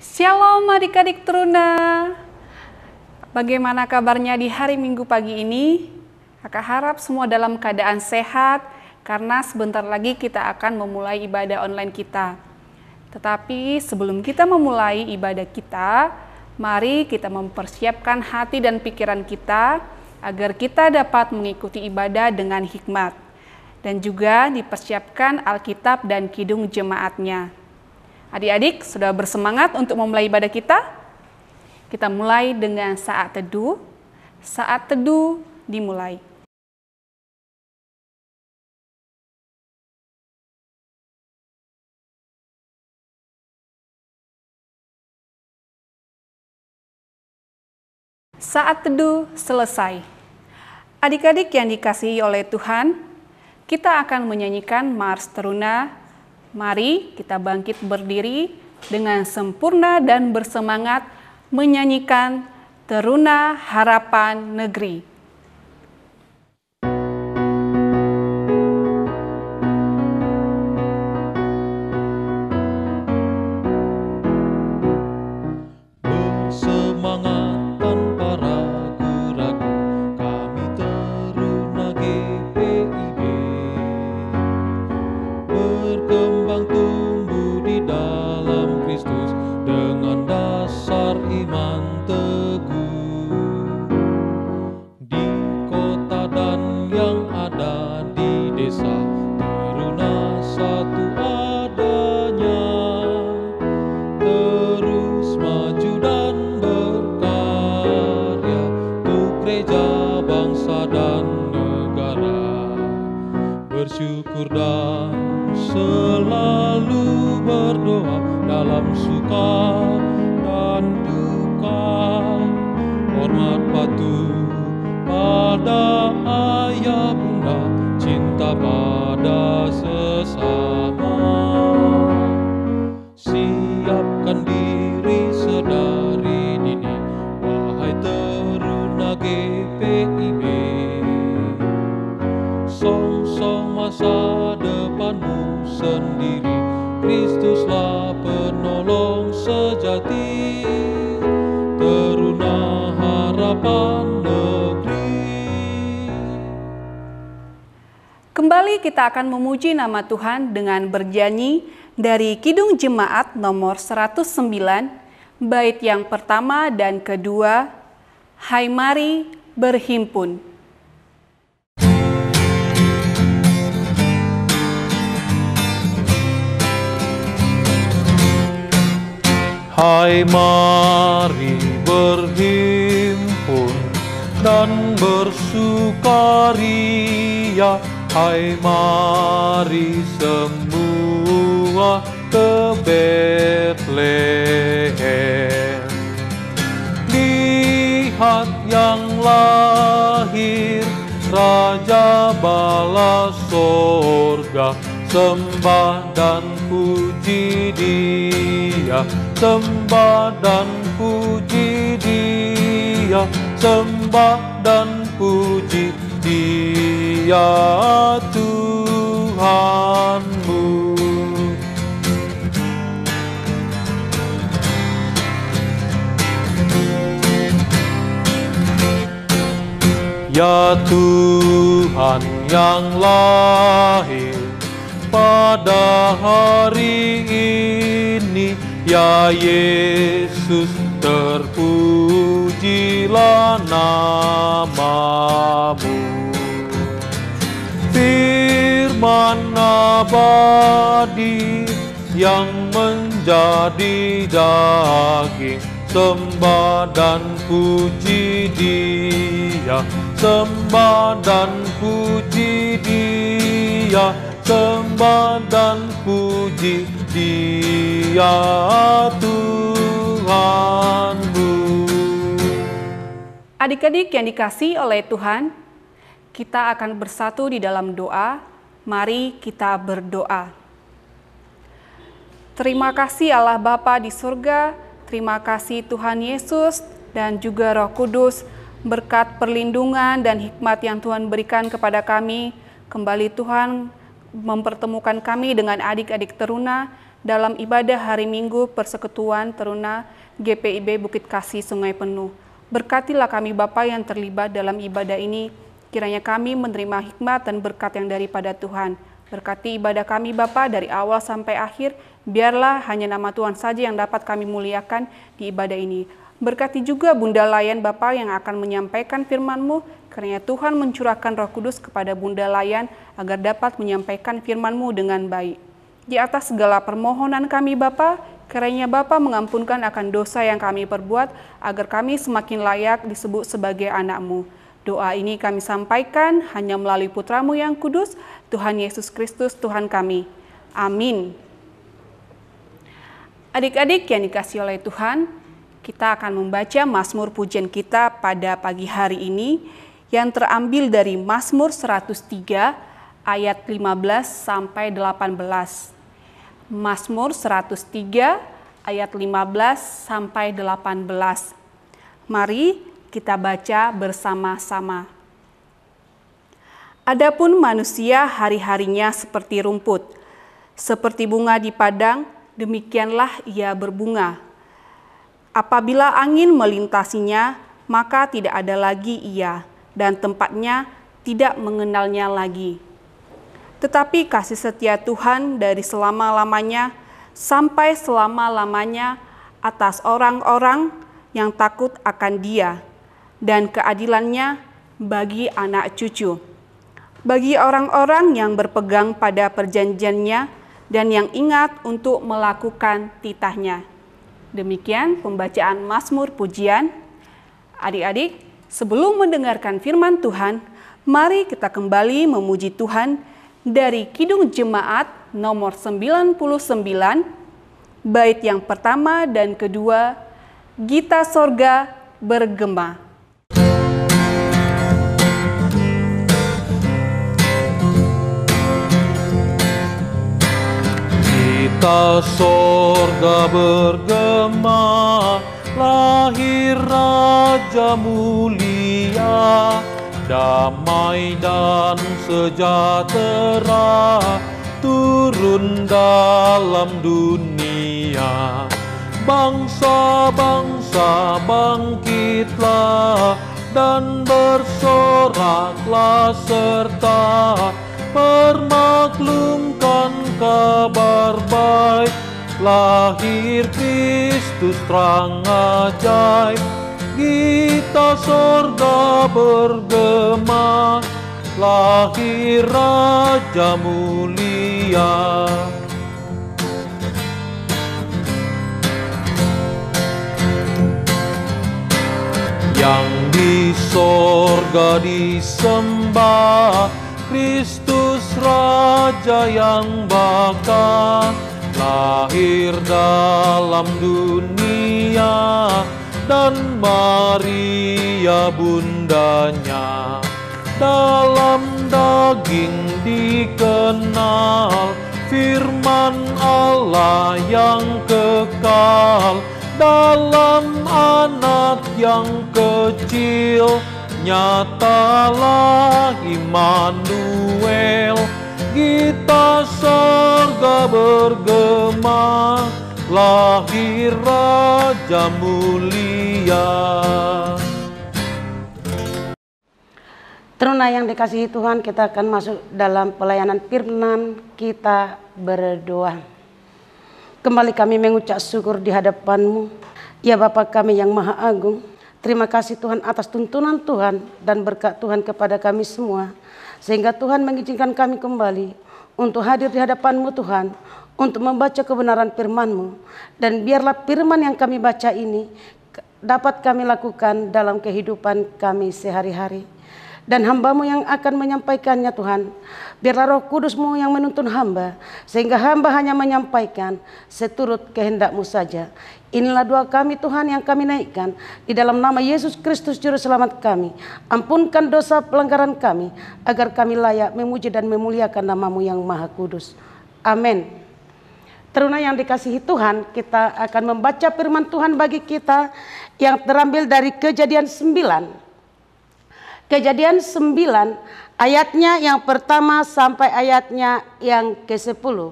Shalom adik-adik teruna. Bagaimana kabarnya di hari Minggu pagi ini? Kakak harap semua dalam keadaan sehat karena sebentar lagi kita akan memulai ibadah online kita. Tetapi sebelum kita memulai ibadah kita, mari kita mempersiapkan hati dan pikiran kita agar kita dapat mengikuti ibadah dengan hikmat. Dan juga dipersiapkan Alkitab dan kidung jemaatnya. Adik-adik, sudah bersemangat untuk memulai ibadah kita? Kita mulai dengan saat teduh. Saat teduh dimulai. Saat teduh selesai. Adik-adik yang dikasihi oleh Tuhan, kita akan menyanyikan Mars Teruna. Mari kita bangkit berdiri dengan sempurna dan bersemangat menyanyikan Teruna Harapan Negeri. Bersyukur dan selalu berdoa dalam suka dan duka. Hormat patuh pada ayah bunda, cinta pada sesama. Siapkan diri sedari dini, wahai teruna GPIB. Song-song masa depanmu sendiri, Kristuslah penolong sejati, Teruna Harapan Negeri. Kembali kita akan memuji nama Tuhan dengan bernyanyi dari Kidung Jemaat nomor 109, bait yang pertama dan kedua, Hai Mari Berhimpun. Hai mari berhimpun dan bersukaria, hai mari semua ke Betlehem. Lihat yang lahir, Raja Bala sorga, sembah dan puji Dia, sembah dan puji Dia, sembah dan puji Dia Tuhanmu. Ya Tuhan yang lahir pada hari ini, ya Yesus, terpujilah namamu. Firman abadi yang menjadi daging, sembah dan puji Dia, sembah dan puji Dia, sembah dan puji Dia Tuhanmu. Adik-adik yang dikasihi oleh Tuhan, kita akan bersatu di dalam doa. Mari kita berdoa. Terima kasih Allah Bapa di surga, terima kasih Tuhan Yesus dan juga Roh Kudus, berkat perlindungan dan hikmat yang Tuhan berikan kepada kami. Kembali Tuhan mempertemukan kami dengan adik-adik teruna dalam ibadah hari Minggu Persekutuan Teruna GPIB Bukit Kasih Sungai Penuh. Berkatilah kami Bapa yang terlibat dalam ibadah ini, kiranya kami menerima hikmat dan berkat yang daripada Tuhan. Berkati ibadah kami Bapa dari awal sampai akhir, biarlah hanya nama Tuhan saja yang dapat kami muliakan di ibadah ini. Berkati juga Bunda Layan Bapa yang akan menyampaikan firman-Mu, kiranya Tuhan mencurahkan Roh Kudus kepada Bunda Layan agar dapat menyampaikan firman-Mu dengan baik. Di atas segala permohonan kami Bapa, kiranya Bapa mengampunkan akan dosa yang kami perbuat, agar kami semakin layak disebut sebagai anak-Mu. Doa ini kami sampaikan hanya melalui Putra-Mu yang kudus, Tuhan Yesus Kristus Tuhan kami. Amin. Adik-adik yang dikasihi oleh Tuhan, kita akan membaca Mazmur pujian kita pada pagi hari ini yang terambil dari Mazmur 103 ayat 15 sampai 18. Mazmur 103 ayat 15 sampai 18. Mari kita baca bersama-sama. Adapun manusia hari-harinya seperti rumput, seperti bunga di padang, demikianlah ia berbunga. Apabila angin melintasinya, maka tidak ada lagi ia, dan tempatnya tidak mengenalnya lagi. Tetapi kasih setia Tuhan dari selama-lamanya sampai selama-lamanya atas orang-orang yang takut akan Dia, dan keadilannya bagi anak cucu, bagi orang-orang yang berpegang pada perjanjiannya dan yang ingat untuk melakukan titahnya. Demikian pembacaan Mazmur pujian. Adik-adik, sebelum mendengarkan firman Tuhan, mari kita kembali memuji Tuhan dari Kidung Jemaat nomor 99, bait yang pertama dan kedua, Gita Sorga Bergema. Gita sorga bergema, lahir Raja mulia, damai dan sejahtera turun dalam dunia. Bangsa-bangsa bangkitlah dan bersoraklah serta permaklumkan kabar baik. Lahir Kristus terang ajaib, Gita sorga bergema, lahir Raja mulia. Yang di sorga disembah, Kristus Raja yang bakal lahir dalam dunia, dan Maria bundanya. Dalam daging dikenal firman Allah yang kekal, dalam anak yang kecil nyatalah Immanuel. Gita sorga bergema, lahir Raja mulia. Teruna yang dikasihi Tuhan, kita akan masuk dalam pelayanan firman. Kita berdoa. Kembali kami mengucap syukur di hadapan-Mu, ya Bapa kami yang Maha Agung. Terima kasih Tuhan atas tuntunan Tuhan dan berkat Tuhan kepada kami semua, sehingga Tuhan mengizinkan kami kembali untuk hadir di hadapan-Mu Tuhan, untuk membaca kebenaran firman-Mu. Dan biarlah firman yang kami baca ini dapat kami lakukan dalam kehidupan kami sehari-hari. Dan hamba-Mu yang akan menyampaikannya Tuhan, biarlah Roh Kudus-Mu yang menuntun hamba, sehingga hamba hanya menyampaikan seturut kehendak-Mu saja. Inilah doa kami Tuhan yang kami naikkan di dalam nama Yesus Kristus Juru Selamat kami. Ampunkan dosa pelanggaran kami, agar kami layak memuji dan memuliakan nama-Mu yang Maha Kudus. Amin. Teruna yang dikasihi Tuhan, kita akan membaca firman Tuhan bagi kita yang terambil dari Kejadian 9. Kejadian 9 ayatnya yang pertama sampai ayatnya yang ke-10.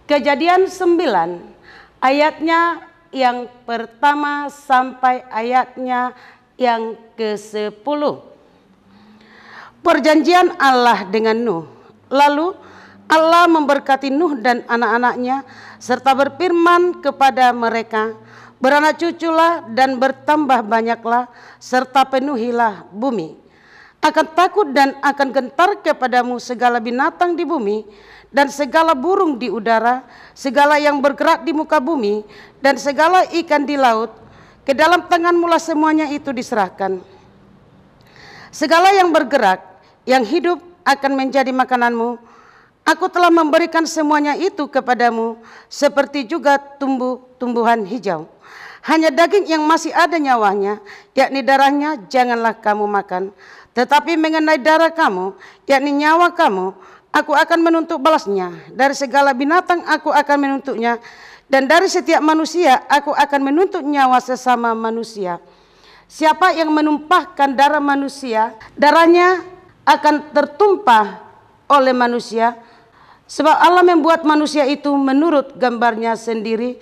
Kejadian 9 ayatnya yang pertama sampai ayatnya yang ke-10. Perjanjian Allah dengan Nuh. Lalu Allah memberkati Nuh dan anak-anaknya serta berfirman kepada mereka, beranak cuculah dan bertambah banyaklah serta penuhilah bumi. Akan takut dan akan gentar kepadamu segala binatang di bumi dan segala burung di udara, segala yang bergerak di muka bumi dan segala ikan di laut. Ke dalam tanganmu lah semuanya itu diserahkan. Segala yang bergerak, yang hidup akan menjadi makananmu. Aku telah memberikan semuanya itu kepadamu, seperti juga tumbuh-tumbuhan hijau. Hanya daging yang masih ada nyawanya, yakni darahnya, janganlah kamu makan. Tetapi mengenai darah kamu, yakni nyawa kamu, aku akan menuntut balasnya. Dari segala binatang aku akan menuntutnya, dan dari setiap manusia aku akan menuntut nyawa sesama manusia. Siapa yang menumpahkan darah manusia, darahnya akan tertumpah oleh manusia. Sebab Allah membuat manusia itu menurut gambarnya sendiri.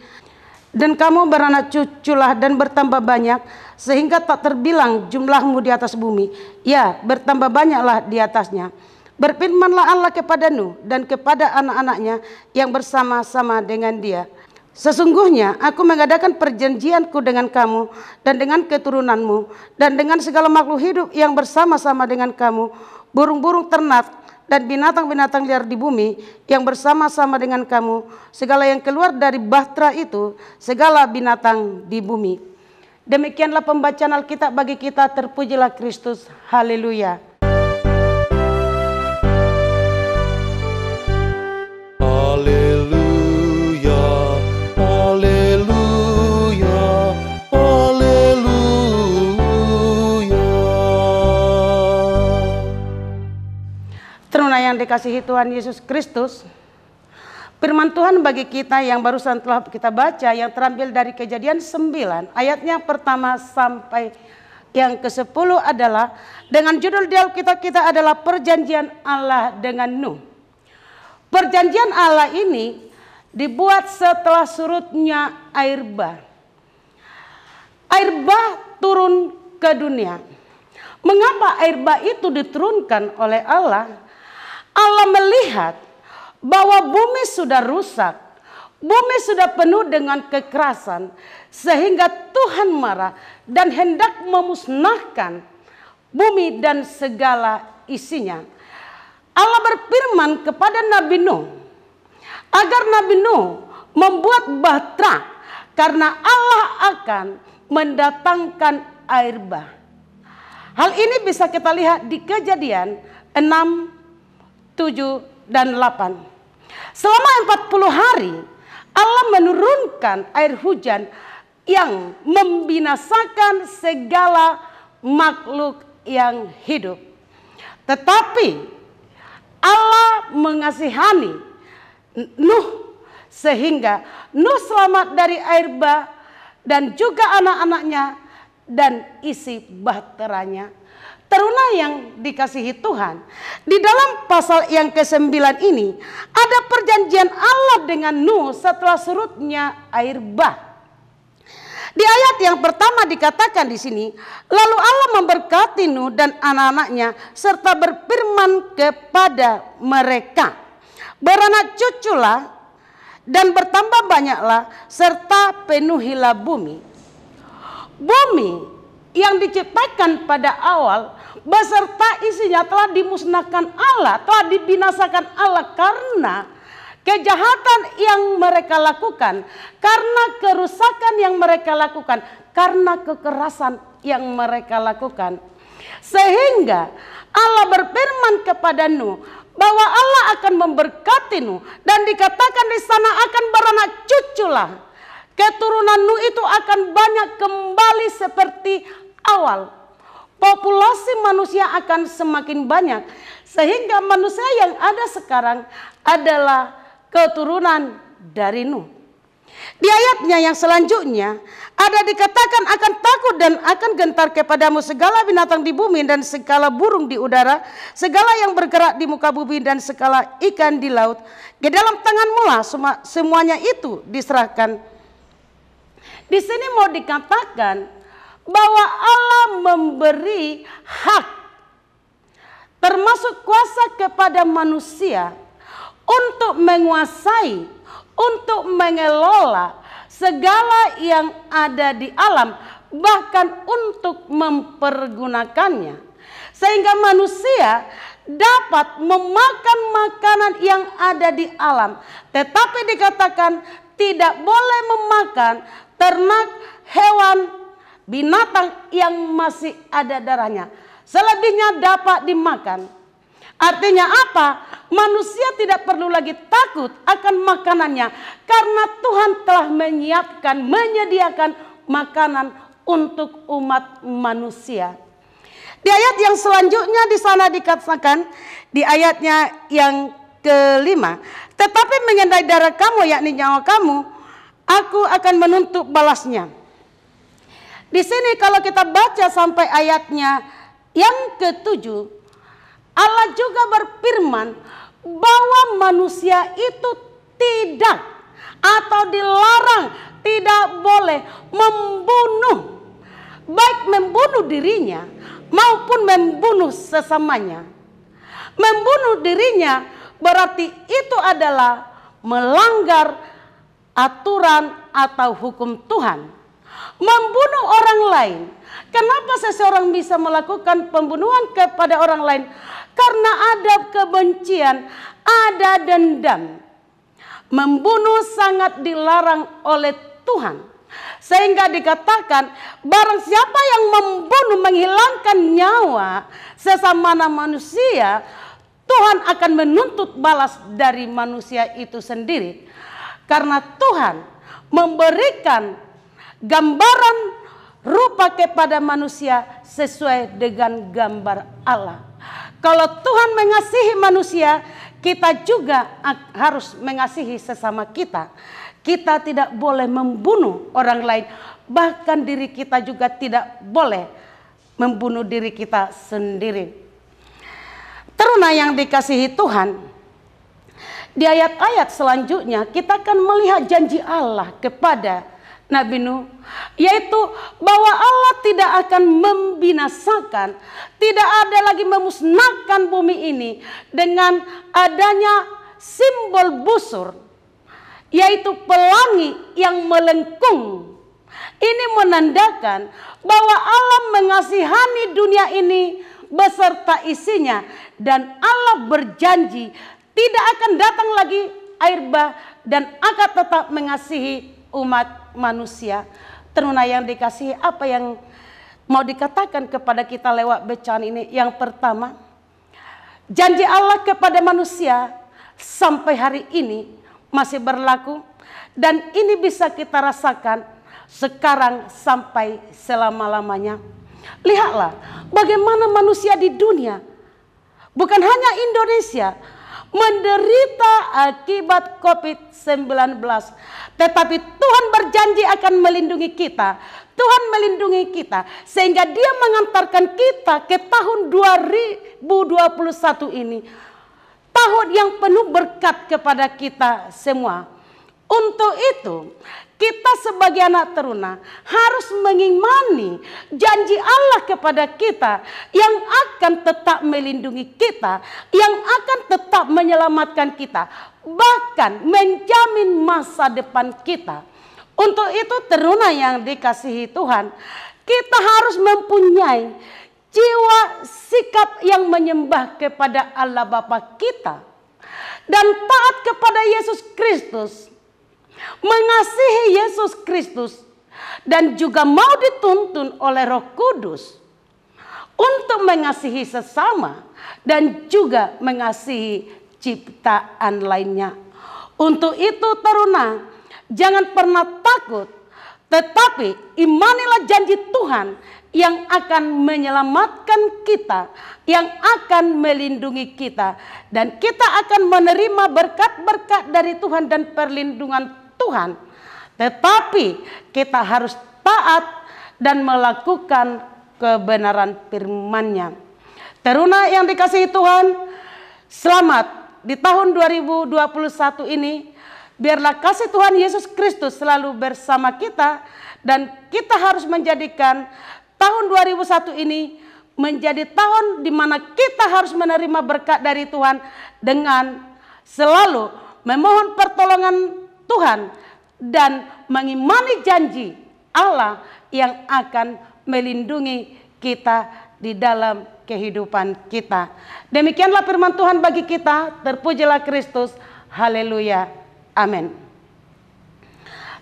Dan kamu beranak cuculah dan bertambah banyak, sehingga tak terbilang jumlahmu di atas bumi. Ya, bertambah banyaklah di atasnya. Berfirmanlah Allah kepada Nuh dan kepada anak-anaknya yang bersama-sama dengan dia. Sesungguhnya aku mengadakan perjanjianku dengan kamu dan dengan keturunanmu dan dengan segala makhluk hidup yang bersama-sama dengan kamu, burung-burung ternak dan binatang-binatang liar di bumi yang bersama-sama dengan kamu, segala yang keluar dari bahtera itu, segala binatang di bumi. Demikianlah pembacaan Alkitab bagi kita. Terpujilah Kristus. Haleluya. Yang dikasihi Tuhan Yesus Kristus, firman Tuhan bagi kita yang barusan telah kita baca yang terambil dari Kejadian 9 ayatnya pertama sampai yang ke-10 adalah dengan judul di Alkitab kita adalah perjanjian Allah dengan Nuh. Perjanjian Allah ini dibuat setelah surutnya air bah. Air bah turun ke dunia. Mengapa air bah itu diturunkan oleh Allah? Allah melihat bahwa bumi sudah rusak, bumi sudah penuh dengan kekerasan, sehingga Tuhan marah dan hendak memusnahkan bumi dan segala isinya. Allah berfirman kepada Nabi Nuh, agar Nabi Nuh membuat bahtera, karena Allah akan mendatangkan air bah. Hal ini bisa kita lihat di Kejadian 6, 7 dan 8. Selama 40 hari Allah menurunkan air hujan yang membinasakan segala makhluk yang hidup. Tetapi Allah mengasihani Nuh sehingga Nuh selamat dari air bah dan juga anak-anaknya dan isi bahteranya. Teruna yang dikasihi Tuhan, di dalam pasal yang ke-9 ini ada perjanjian Allah dengan Nuh setelah surutnya air bah. Di ayat yang pertama dikatakan di sini, lalu Allah memberkati Nuh dan anak-anaknya serta berfirman kepada mereka, beranak cuculah dan bertambah banyaklah serta penuhilah bumi. Bumi yang diciptakan pada awal beserta isinya telah dimusnahkan Allah, telah dibinasakan Allah karena kejahatan yang mereka lakukan, karena kerusakan yang mereka lakukan, karena kekerasan yang mereka lakukan. Sehingga Allah berfirman kepada Nuh bahwa Allah akan memberkati Nuh dan dikatakan di sana akan beranak cuculah. Keturunan Nuh itu akan banyak kembali seperti awal. Populasi manusia akan semakin banyak. Sehingga manusia yang ada sekarang adalah keturunan dari Nuh. Di ayatnya yang selanjutnya ada dikatakan akan takut dan akan gentar kepadamu segala binatang di bumi dan segala burung di udara, segala yang bergerak di muka bumi dan segala ikan di laut. Di dalam tanganmu lah semuanya itu diserahkan. Di sini mau dikatakan bahwa Allah memberi hak termasuk kuasa kepada manusia untuk menguasai, untuk mengelola segala yang ada di alam, bahkan untuk mempergunakannya. Sehingga manusia dapat memakan makanan yang ada di alam. Tetapi dikatakan tidak boleh memakan ternak, hewan, binatang yang masih ada darahnya. Selebihnya dapat dimakan. Artinya apa? Manusia tidak perlu lagi takut akan makanannya, karena Tuhan telah menyediakan makanan untuk umat manusia. Di ayat yang selanjutnya di sana dikatakan, di ayatnya yang kelima, tetapi mengenai darah kamu, yakni nyawa kamu, aku akan menuntut balasnya. Di sini kalau kita baca sampai ayatnya yang ketujuh, Allah juga berfirman bahwa manusia itu tidak atau dilarang, tidak boleh membunuh, baik membunuh dirinya maupun membunuh sesamanya. Membunuh dirinya berarti itu adalah melanggar aturan atau hukum Tuhan. Membunuh orang lain. Kenapa seseorang bisa melakukan pembunuhan kepada orang lain? Karena ada kebencian, ada dendam. Membunuh sangat dilarang oleh Tuhan. Sehingga dikatakan barang siapa yang membunuh, menghilangkan nyawa sesama manusia, Tuhan akan menuntut balas dari manusia itu sendiri. Karena Tuhan memberikan gambaran rupa kepada manusia sesuai dengan gambar Allah. Kalau Tuhan mengasihi manusia, kita juga harus mengasihi sesama kita. Kita tidak boleh membunuh orang lain, bahkan diri kita juga tidak boleh membunuh diri kita sendiri. Teruna yang dikasihi Tuhan, di ayat-ayat selanjutnya kita akan melihat janji Allah kepada Nabi Nuh, yaitu bahwa Allah tidak akan membinasakan, tidak ada lagi memusnahkan bumi ini dengan adanya simbol busur, yaitu pelangi yang melengkung. Ini menandakan bahwa Allah mengasihani dunia ini beserta isinya, dan Allah berjanji tidak akan datang lagi air bah dan akan tetap mengasihi umat manusia. Teruna yang dikasihi, apa yang mau dikatakan kepada kita lewat bacaan ini? Yang pertama, janji Allah kepada manusia sampai hari ini masih berlaku, dan ini bisa kita rasakan sekarang sampai selama-lamanya. Lihatlah bagaimana manusia di dunia, bukan hanya Indonesia, menderita akibat COVID-19. Tetapi Tuhan berjanji akan melindungi kita. Tuhan melindungi kita sehingga Dia mengantarkan kita ke tahun 2021 ini. Tahun yang penuh berkat kepada kita semua. Untuk itu, kita sebagai anak teruna harus mengimani janji Allah kepada kita yang akan tetap melindungi kita, yang akan tetap menyelamatkan kita, bahkan menjamin masa depan kita. Untuk itu teruna yang dikasihi Tuhan, kita harus mempunyai jiwa sikap yang menyembah kepada Allah Bapa kita dan taat kepada Yesus Kristus, mengasihi Yesus Kristus, dan juga mau dituntun oleh Roh Kudus untuk mengasihi sesama dan juga mengasihi ciptaan lainnya. Untuk itu teruna, jangan pernah takut, tetapi imanilah janji Tuhan yang akan menyelamatkan kita, yang akan melindungi kita, dan kita akan menerima berkat-berkat dari Tuhan dan perlindungan Tuhan tetapi kita harus taat dan melakukan kebenaran firman-Nya. Teruna yang dikasihi Tuhan, selamat di tahun 2021 ini. Biarlah kasih Tuhan Yesus Kristus selalu bersama kita, dan kita harus menjadikan tahun 2001 ini menjadi tahun di mana kita harus menerima berkat dari Tuhan dengan selalu memohon pertolongan Tuhan dan mengimani janji Allah yang akan melindungi kita di dalam kehidupan kita. Demikianlah firman Tuhan bagi kita. Terpujilah Kristus. Haleluya. Amin.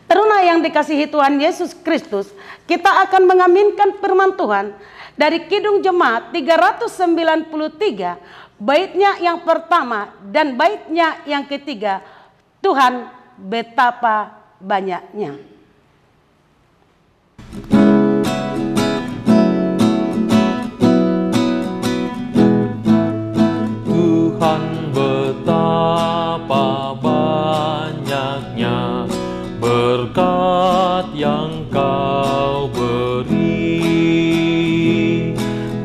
Teruna yang dikasihi Tuhan Yesus Kristus, kita akan mengaminkan firman Tuhan dari Kidung Jemaat 393, baitnya yang pertama dan baitnya yang ketiga. Tuhan betapa banyaknya. Tuhan betapa banyaknya berkat yang Kau beri,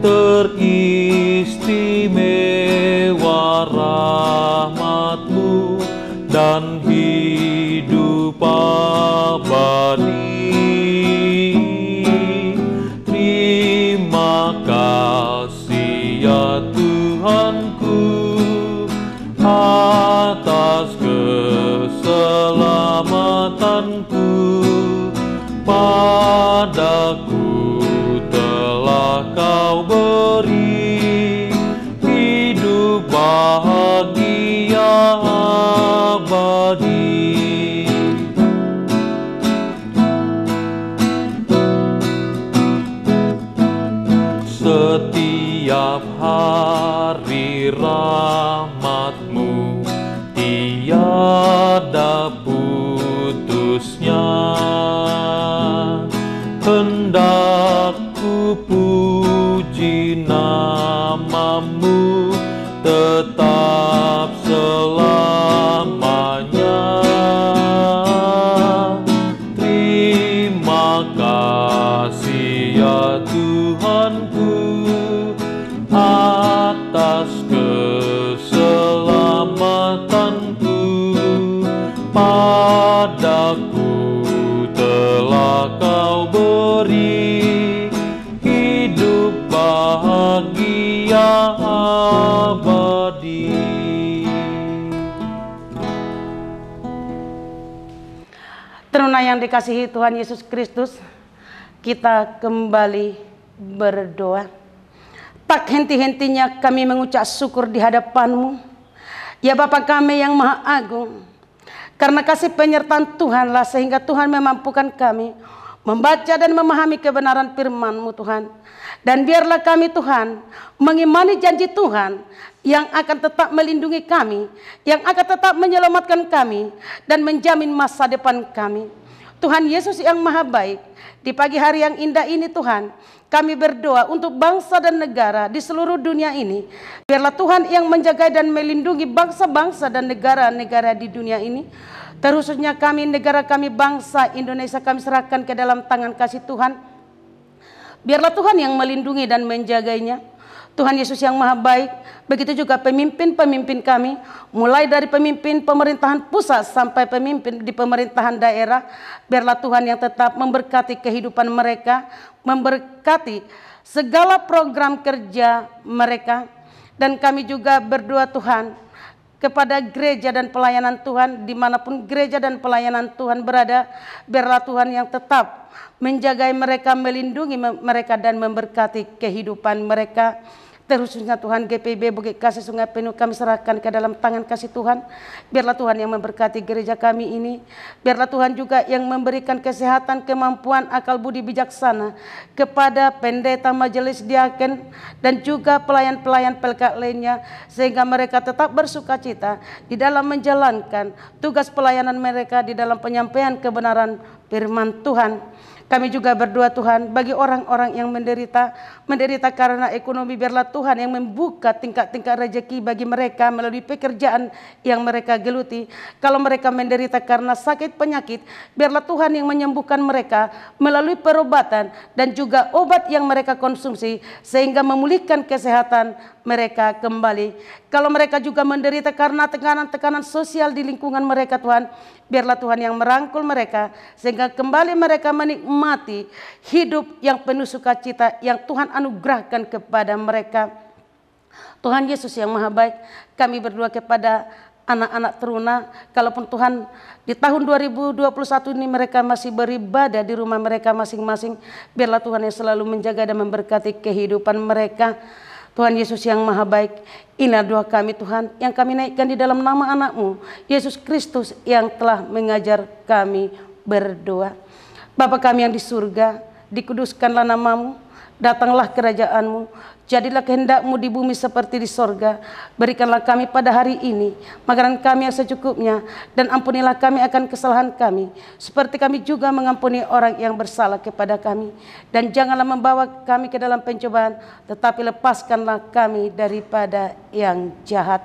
teristimewa rahmat-Mu dan hidup abadi. Terima kasih ya Tuhanku atas keselamatanku. Padaku telah Kau beri hidup bahagia abadi. Setiap hari rahmat-Mu tiada putusnya. Hendak ku puji nama-Mu tetap selamanya. Terima kasih ya Tuhanku atas keselamatanku. Padaku telah Kau beri hidup bahagia abadi. Teruna yang dikasihi Tuhan Yesus Kristus, kita kembali berdoa. Tak henti-hentinya kami mengucap syukur di hadapan-Mu, ya Bapa kami yang Maha Agung. Karena kasih penyertaan Tuhanlah sehingga Tuhan memampukan kami membaca dan memahami kebenaran firman-Mu Tuhan. Dan biarlah kami Tuhan mengimani janji Tuhan yang akan tetap melindungi kami, yang akan tetap menyelamatkan kami dan menjamin masa depan kami. Tuhan Yesus yang Maha Baik, di pagi hari yang indah ini Tuhan, kami berdoa untuk bangsa dan negara di seluruh dunia ini. Biarlah Tuhan yang menjaga dan melindungi bangsa-bangsa dan negara-negara di dunia ini. Terkhususnya kami, negara kami, bangsa Indonesia, kami serahkan ke dalam tangan kasih Tuhan. Biarlah Tuhan yang melindungi dan menjaganya. Tuhan Yesus yang Maha Baik, begitu juga pemimpin-pemimpin kami, mulai dari pemimpin pemerintahan pusat sampai pemimpin di pemerintahan daerah. Biarlah Tuhan yang tetap memberkati kehidupan mereka, memberkati segala program kerja mereka. Dan kami juga berdoa Tuhan kepada gereja dan pelayanan Tuhan, dimanapun gereja dan pelayanan Tuhan berada. Biarlah Tuhan yang tetap menjaga mereka, melindungi mereka dan memberkati kehidupan mereka. Terkhususnya Tuhan GPIB Bukit Kasih Sungai Penuh kami serahkan ke dalam tangan kasih Tuhan. Biarlah Tuhan yang memberkati gereja kami ini. Biarlah Tuhan juga yang memberikan kesehatan, kemampuan, akal budi bijaksana kepada pendeta, majelis diaken, dan juga pelayan-pelayan pelkat lainnya. Sehingga mereka tetap bersukacita di dalam menjalankan tugas pelayanan mereka di dalam penyampaian kebenaran firman Tuhan. Kami juga berdoa Tuhan bagi orang-orang yang menderita karena ekonomi. Biarlah Tuhan Tuhan yang membuka tingkat-tingkat rezeki bagi mereka melalui pekerjaan yang mereka geluti. Kalau mereka menderita karena sakit penyakit, biarlah Tuhan yang menyembuhkan mereka melalui perobatan dan juga obat yang mereka konsumsi, sehingga memulihkan kesehatan mereka kembali. Kalau mereka juga menderita karena tekanan-tekanan sosial di lingkungan mereka, Tuhan, biarlah Tuhan yang merangkul mereka, sehingga kembali mereka menikmati hidup yang penuh sukacita yang Tuhan anugerahkan kepada mereka. Tuhan Yesus yang Maha Baik, kami berdoa kepada anak-anak teruna, kalaupun Tuhan di tahun 2021 ini mereka masih beribadah di rumah mereka masing-masing, biarlah Tuhan yang selalu menjaga dan memberkati kehidupan mereka. Tuhan Yesus yang Maha Baik, inilah doa kami Tuhan, yang kami naikkan di dalam nama anak-Mu, Yesus Kristus, yang telah mengajar kami berdoa. Bapa kami yang di surga, dikuduskanlah nama-Mu, datanglah kerajaan-Mu, jadilah kehendak-Mu di bumi seperti di sorga. Berikanlah kami pada hari ini makanan kami yang secukupnya, dan ampunilah kami akan kesalahan kami, seperti kami juga mengampuni orang yang bersalah kepada kami. Dan janganlah membawa kami ke dalam pencobaan, tetapi lepaskanlah kami daripada yang jahat.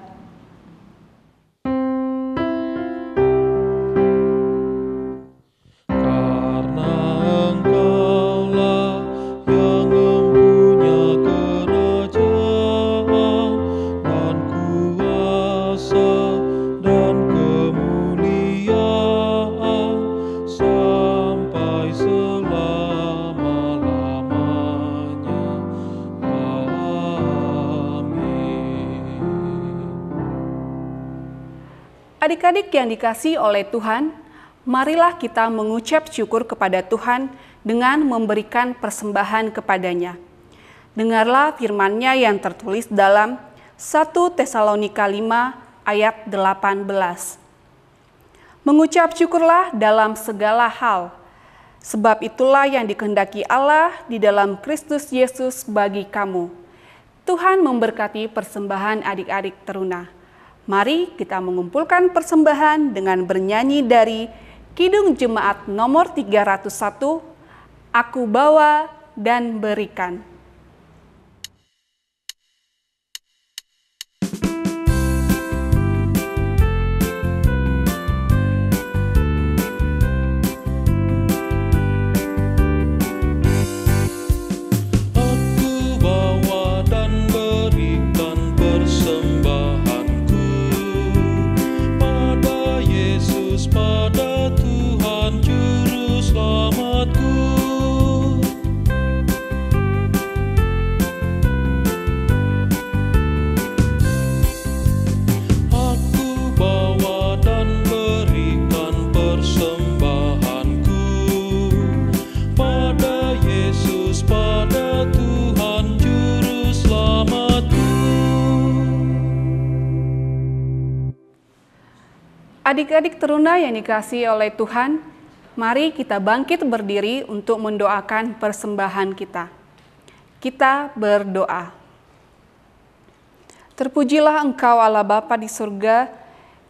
Adik-adik yang dikasihi oleh Tuhan, marilah kita mengucap syukur kepada Tuhan dengan memberikan persembahan kepadanya. Dengarlah firman-Nya yang tertulis dalam 1 Tesalonika 5 ayat 18. Mengucap syukurlah dalam segala hal, sebab itulah yang dikehendaki Allah di dalam Kristus Yesus bagi kamu. Tuhan memberkati persembahan adik-adik teruna. Mari kita mengumpulkan persembahan dengan bernyanyi dari Kidung Jemaat nomor 301, Aku Bawa dan Berikan. Adik-adik teruna yang dikasihi oleh Tuhan, mari kita bangkit berdiri untuk mendoakan persembahan kita. Kita berdoa. Terpujilah Engkau Allah Bapa di surga,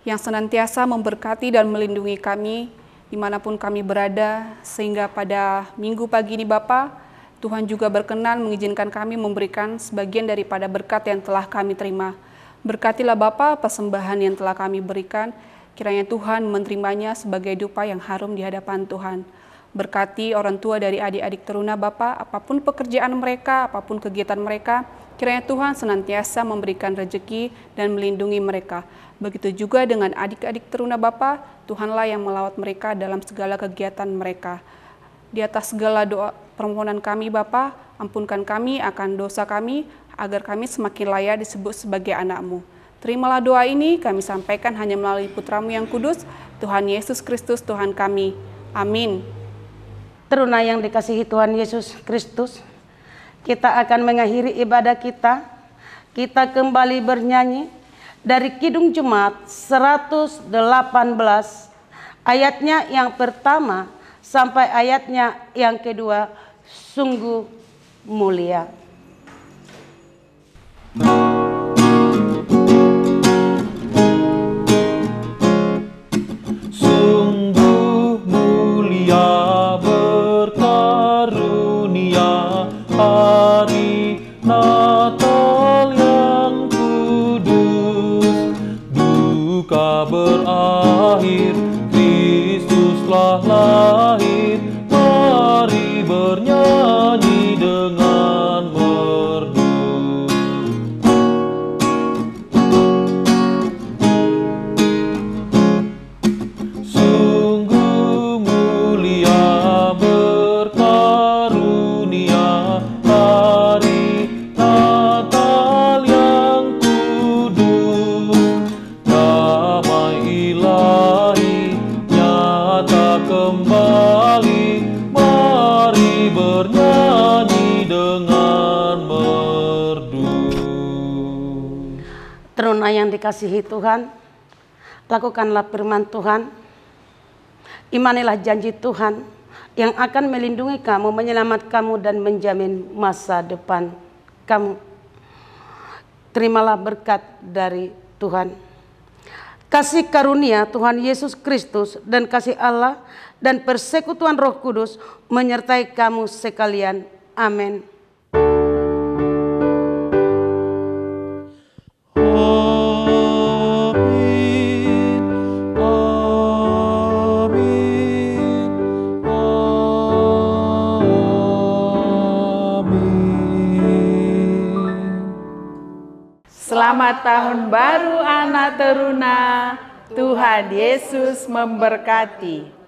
yang senantiasa memberkati dan melindungi kami dimanapun kami berada, sehingga pada minggu pagi ini Bapa, Tuhan juga berkenan mengizinkan kami memberikan sebagian daripada berkat yang telah kami terima. Berkatilah Bapa persembahan yang telah kami berikan, kiranya Tuhan menerimanya sebagai dupa yang harum di hadapan Tuhan. Berkati orang tua dari adik-adik teruna Bapa, apapun pekerjaan mereka, apapun kegiatan mereka, kiranya Tuhan senantiasa memberikan rezeki dan melindungi mereka. Begitu juga dengan adik-adik teruna Bapa, Tuhanlah yang melawat mereka dalam segala kegiatan mereka. Di atas segala doa permohonan kami Bapa, ampunkan kami akan dosa kami, agar kami semakin layak disebut sebagai anak-Mu. Terimalah doa ini kami sampaikan hanya melalui Putra-Mu yang kudus, Tuhan Yesus Kristus Tuhan kami. Amin. Teruna yang dikasihi Tuhan Yesus Kristus, kita akan mengakhiri ibadah kita. Kita kembali bernyanyi dari Kidung Jemaat 118, ayatnya yang pertama sampai ayatnya yang kedua, sungguh mulia. Sungguh mulia berkarunia hari Natal telah lahir, mari bernyanyi dengan merdu. Sungguh mulia berkarunia hari Natal yang kudus, damai ilahi nyata kembali, mari bernyanyi dengan merdu. Teruna yang dikasihi Tuhan, lakukanlah firman Tuhan, imanilah janji Tuhan yang akan melindungi kamu, menyelamatkan kamu, dan menjamin masa depan kamu. Terimalah berkat dari Tuhan. Kasih karunia Tuhan Yesus Kristus dan kasih Allah dan persekutuan Roh Kudus menyertai kamu sekalian. Amin. Selamat Tahun Baru anak teruna. Tuhan Yesus memberkati.